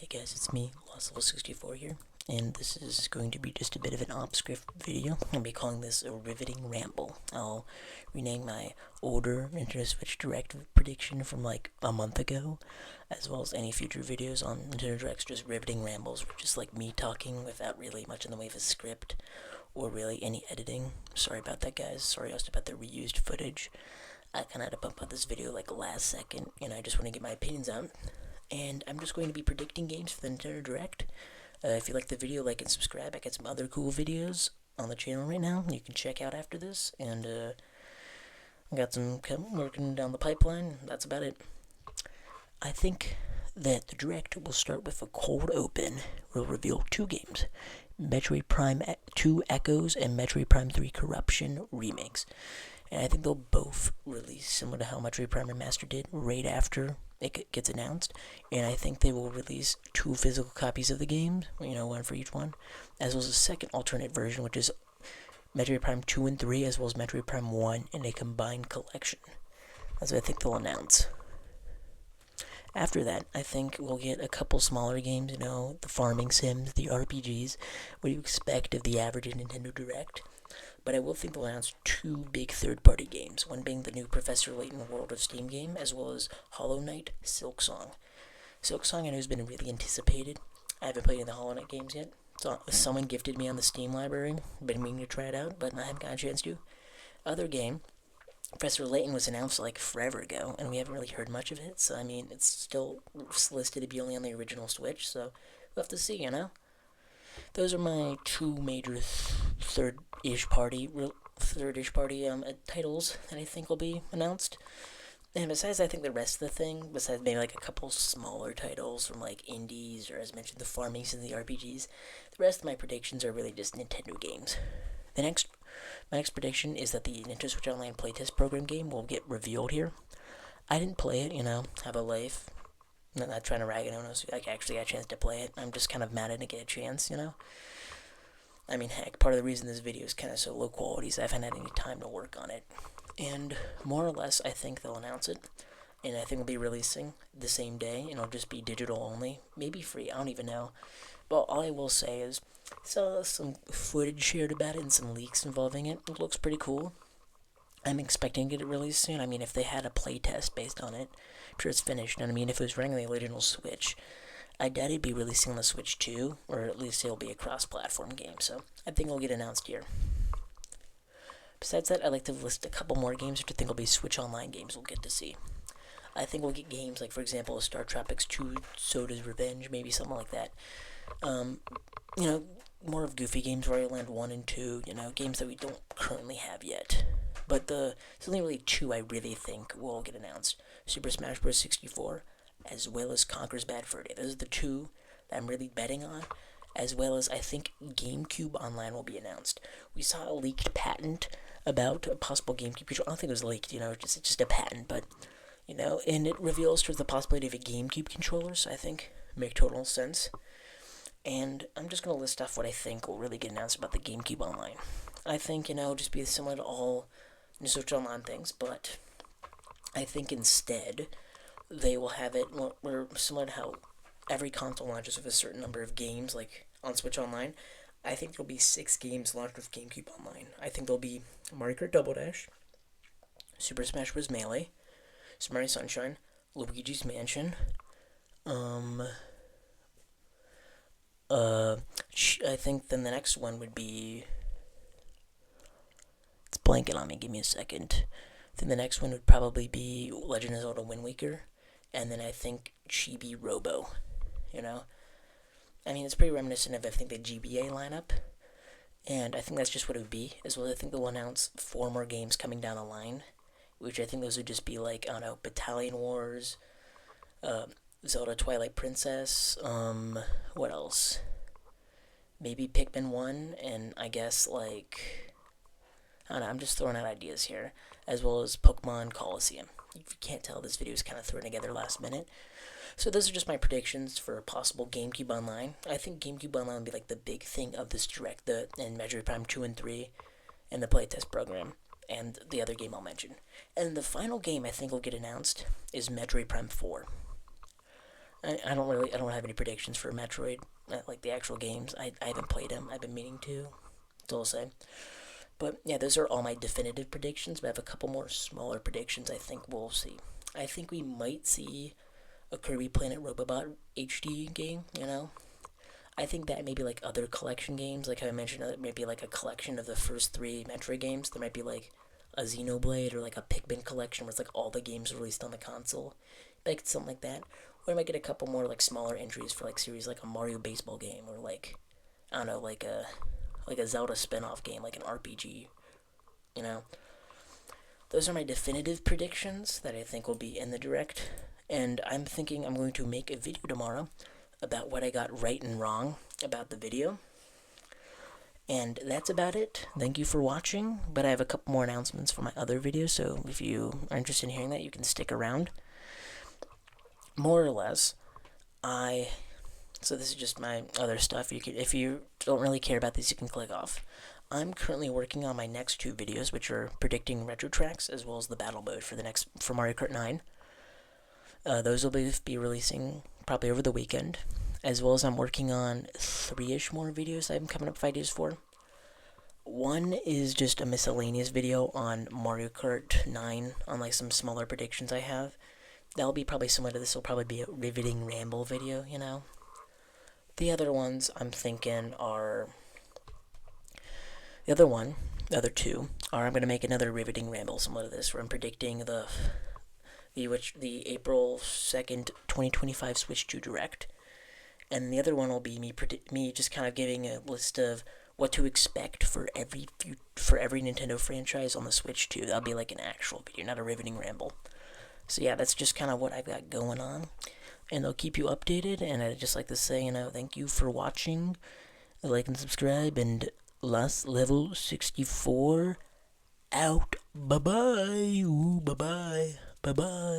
Hey guys, it's me, Lost64 here, and this is going to be just a bit of an off-script video. I'll be calling this a Riveting Ramble. I'll rename my older Nintendo Switch Direct prediction from like a month ago, as well as any future videos on Nintendo Directs, just Riveting Rambles, which is like me talking without really much in the way of a script, or really any editing. Sorry about that, guys. Sorry also about the reused footage. I kinda had to bump out this video like last second, and I just want to get my opinions out. And I'm just going to be predicting games for the Nintendo Direct. If you like the video, like and subscribe. I got some other cool videos on the channel right now you can check out after this. And I got some working down the pipeline. That's about it. I think that the Direct will start with a cold open. We'll reveal two games. Metroid Prime 2 Echoes and Metroid Prime 3 Corruption remakes. And I think they'll both release similar to how Metroid Prime Remastered did right after it gets announced. And I think they will release two physical copies of the games, one for each one, as well as a second alternate version, which is Metroid Prime 2 and 3, as well as Metroid Prime 1 in a combined collection. That's what I think they'll announce. After that, I think we'll get a couple smaller games, the farming sims, the RPGs, what do you expect of the average Nintendo Direct. But I will think they'll announce two big third-party games, one being the new Professor Layton World of Steam game, as well as Hollow Knight Silksong. Silksong I know has been really anticipated. I haven't played any of the Hollow Knight games yet. So someone gifted me on the Steam library. Been meaning to try it out, but I haven't got a chance to. Other game, Professor Layton was announced like forever ago, and we haven't really heard much of it. So I mean, it's still listed to be only on the original Switch, so we'll have to see, Those are my two major third-ish party titles that I think will be announced. And besides, I think the rest of the thing, besides maybe like a couple smaller titles from like indies, or as mentioned, the farmings and the RPGs, the rest of my predictions are really just Nintendo games. My next prediction is that the Nintendo Switch Online playtest program game will get revealed here. I didn't play it, have a life. I'm not trying to rag it on us. I actually got a chance to play it. I'm just kind of mad I didn't get a chance, I mean, heck, part of the reason this video is kind of so low quality is I haven't had any time to work on it. And more or less, I think they'll announce it. And I think we'll be releasing the same day, and it'll just be digital only. Maybe free, I don't even know. But all I will say is, saw some footage shared about it and some leaks involving it. It looks pretty cool. I'm expecting to get it released soon. I mean, if they had a playtest based on it, I'm sure it's finished. And I mean, if it was running the original Switch, I doubt it'd be releasing on the Switch too, or at least it'll be a cross-platform game. So I think it'll get announced here. Besides that, I'd like to list a couple more games which I think will be Switch Online games we'll get to see. I think we'll get games like, for example, Star Tropics 2, Soda's Revenge, maybe something like that. More of goofy games, Wario Land 1 and 2, games that we don't currently have yet. But there's only really two I really think will get announced. Super Smash Bros. 64, as well as Conker's Bad Fur Day. Those are the two that I'm really betting on, as well as I think GameCube Online will be announced. We saw a leaked patent about a possible GameCube controller. I don't think it was leaked, it's just a patent, but, and it reveals towards the possibility of a GameCube controller, so I think make total sense. And I'm just going to list off what I think will really get announced about the GameCube Online. I think, just be similar to all Switch Online things, but I think instead they will have it more similar to how every console launches with a certain number of games, like on Switch Online. I think there'll be 6 games launched with GameCube Online. I think there'll be Mario Kart Double Dash, Super Smash Bros. Melee, Super Mario Sunshine, Luigi's Mansion, I think then the next one would be, it's blanking on me, give me a second. I think the next one would probably be Legend of Zelda Wind Waker, and then I think Chibi Robo, I mean, it's pretty reminiscent of, I think, the GBA lineup, and I think that's just what it would be, as well as I think they'll announce 4 more games coming down the line, which I think those would just be like, I don't know, Battalion Wars, Zelda Twilight Princess, what else? Maybe Pikmin 1, and I guess, like, I don't know, I'm just throwing out ideas here, as well as Pokemon Coliseum. If you can't tell, this video is kind of thrown together last minute. So those are just my predictions for a possible GameCube Online. I think GameCube Online will be like the big thing of this Direct, and Metroid Prime 2 and 3, and the playtest program, and the other game I'll mention. And the final game I think will get announced is Metroid Prime 4. I don't have any predictions for Metroid, like the actual games. I haven't played them. I've been meaning to. That's all I'll say. But yeah, those are all my definitive predictions. But I have a couple more smaller predictions. I think we'll see. I think we might see a Kirby Planet Robobot HD game. I think that maybe like other collection games, like how I mentioned, maybe like a collection of the first three Metroid games. There might be like a Xenoblade or like a Pikmin collection where it's like all the games released on the console, like something like that. Or I might get a couple more like smaller entries for like series like a Mario baseball game or like I don't know like a Zelda spin-off game like an RPG. You know, those are my definitive predictions that I think will be in the direct. And I'm thinking I'm going to make a video tomorrow about what I got right and wrong about the video. And that's about it. Thank you for watching, but I have a couple more announcements for my other videos, so if you are interested in hearing that, you can stick around. More or less, so this is just my other stuff. If you don't really care about these, you can click off. I'm currently working on my next two videos, which are predicting retro tracks as well as the battle mode for Mario Kart 9. Those will be releasing probably over the weekend, as well as I'm working on 3-ish more videos I'm coming up with ideas for. One is just a miscellaneous video on Mario Kart 9, on like some smaller predictions I have. That'll be probably similar to this. Will probably be a Riveting Ramble video, The other ones I'm thinking are... The other two are I'm going to make another Riveting Ramble similar to this, where I'm predicting the April 2nd, 2025 Switch 2 Direct. And the other one will be me just kind of giving a list of what to expect for every Nintendo franchise on the Switch 2. That'll be like an actual video, not a Riveting Ramble. So yeah, that's just kind of what I've got going on. And I'll keep you updated, and I'd just like to say, thank you for watching. Like and subscribe, and Last Level 64 out. Bye-bye. Ooh, bye-bye. Bye-bye.